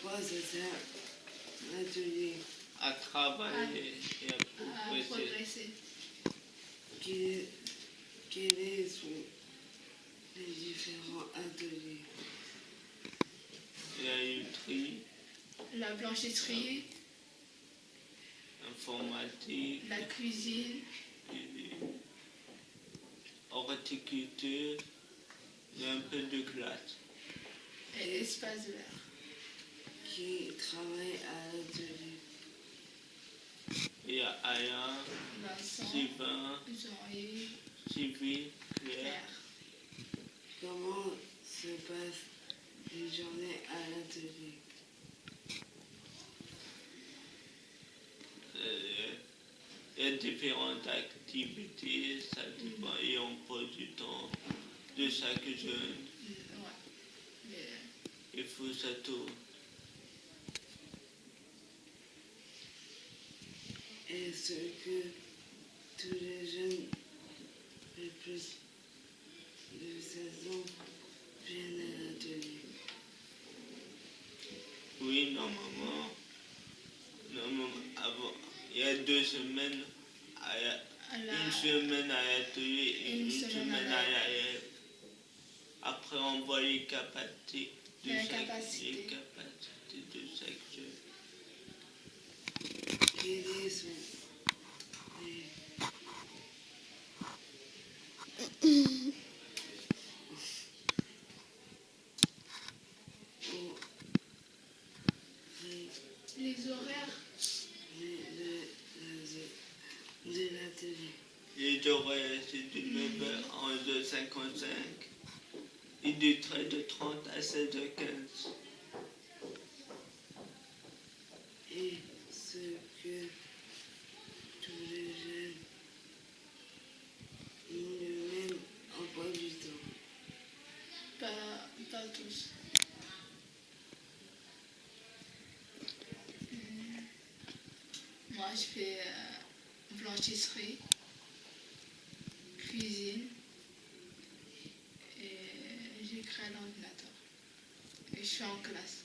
quoi ça sert l'atelier? À travailler et à progresser. Quels sont les différents ateliers? Il y a eu tri, la blanchisserie, informatique, la cuisine, horticulture et un peu de classe. et l'espace vert. Qui travaille à l'atelier? Il y a Aya, Vincent, Sylvain, Jean-Yves, Sylvie, Claire. Claire. Comment se passe une journée à l'atelier? Il y a différentes activités, ça dépend et on prend du temps de chaque jeune. Ouais. Il faut ça tout. Est-ce que tous les jeunes de plus de 16 ans viennent à l'atelier? Oui, normalement, avant, il y a 2 semaines, une semaine à l'atelier et une semaine à l'AEF. Après, on voit les capacités de chaque jeune. Quels sont Les horaires de l'atelier? Les horaires, c'est de 9h à 11h55 et de 13h30 à 16h15. Est-ce que tous les jeunes ont le même emploi du temps? Pas tous. Moi, je fais blanchisserie, cuisine et j'écris à l'ordinateur. Et je suis en classe.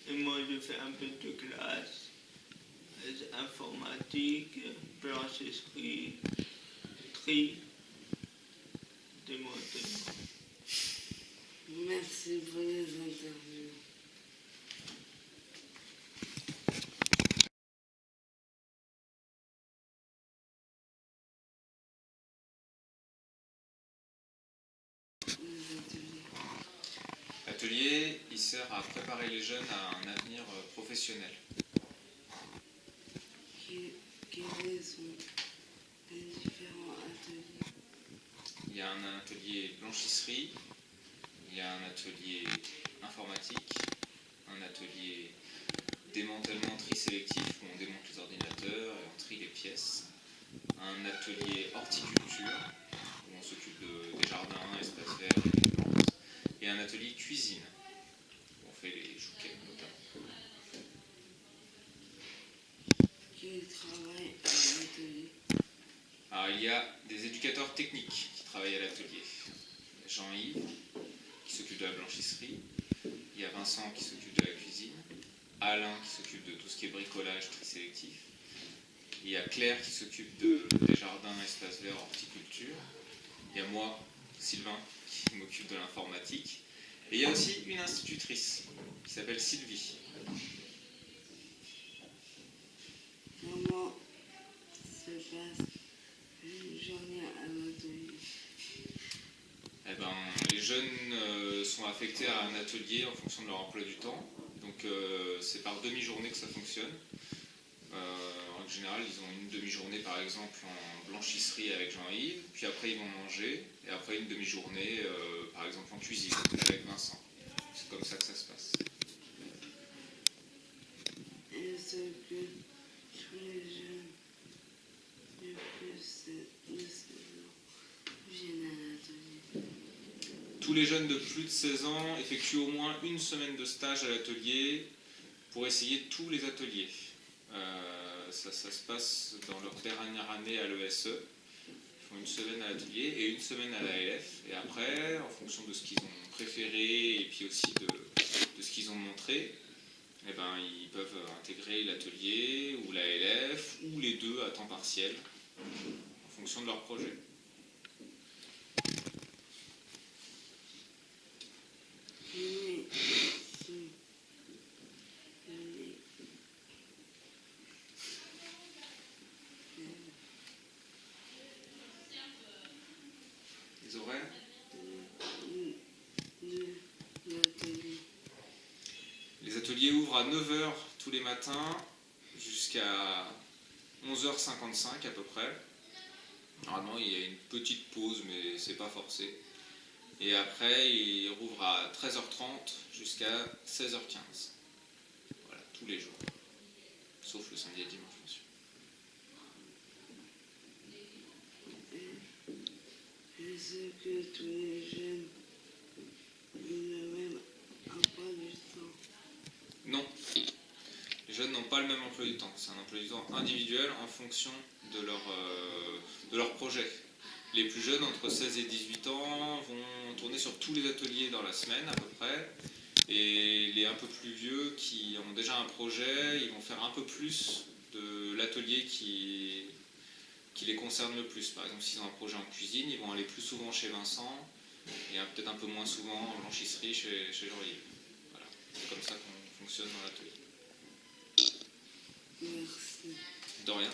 Et moi, je fais un peu de classe, informatique, blanchisserie, tri, démantèlement. Merci pour les interviews. L'atelier, il sert à préparer les jeunes à un avenir professionnel. Quels sont les différents ateliers? Il y a un atelier blanchisserie, il y a un atelier informatique, un atelier démantèlement tri sélectif où on démonte les ordinateurs et on trie les pièces, un atelier horticulture où on s'occupe des jardins, espaces verts et des plantes, et un atelier cuisine où on fait les chouquettes notamment. Qui travaille à l'atelier? Alors il y a des éducateurs techniques qui travaillent à l'atelier. Jean-Yves qui s'occupe de la blanchisserie, il y a Vincent qui s'occupe de la cuisine, Alain qui s'occupe de tout ce qui est bricolage, tri sélectif, il y a Claire qui s'occupe des jardins, espaces verts, horticulture, il y a moi, Sylvain, qui m'occupe de l'informatique, et il y a aussi une institutrice qui s'appelle Sylvie. Comment se passe une journée à l'atelier? Eh ben, les jeunes sont affectés à un atelier en fonction de leur emploi du temps. Donc c'est par demi-journée que ça fonctionne. En général, ils ont une demi-journée par exemple en blanchisserie avec Jean-Yves, puis après ils vont manger, et après une demi-journée par exemple en cuisine avec Vincent. C'est comme ça que ça se passe. Est-ce que tous les jeunes de plus de 16 ans viennent à l'atelier? Tous les jeunes de plus de 16 ans effectuent au moins une semaine de stage à l'atelier pour essayer tous les ateliers. Ça se passe dans leur dernière année à l'ESE. Ils font une semaine à l'atelier et une semaine à l'ALF. Et après, en fonction de ce qu'ils ont préféré et puis aussi de ce qu'ils ont montré, rentrée, eh ben, ils peuvent intégrer l'atelier ou l'ALF ou les deux à temps partiel en fonction de leur projet. Mais, Les horaires? l'atelier. Les ateliers ouvrent à 9 h tous les matins jusqu'à 11 h 55 à peu près. Normalement, il y a une petite pause, mais c'est pas forcé. Et après, il rouvre à 13 h 30 jusqu'à 16 h 15. Voilà, tous les jours. Sauf le samedi et dimanche, bien sûr. Est-ce que tous les jeunes ont le même emploi du temps? Non. Les jeunes n'ont pas le même emploi du temps. C'est un emploi du temps individuel en fonction de leur projet. Les plus jeunes, entre 16 et 18 ans, vont tourner sur tous les ateliers dans la semaine à peu près. Et les un peu plus vieux qui ont déjà un projet, ils vont faire un peu plus de l'atelier qui les concerne le plus. Par exemple, s'ils ont un projet en cuisine, ils vont aller plus souvent chez Vincent et peut-être un peu moins souvent en blanchisserie chez Jean-Yves. Voilà. C'est comme ça qu'on fonctionne dans l'atelier. Merci. De rien.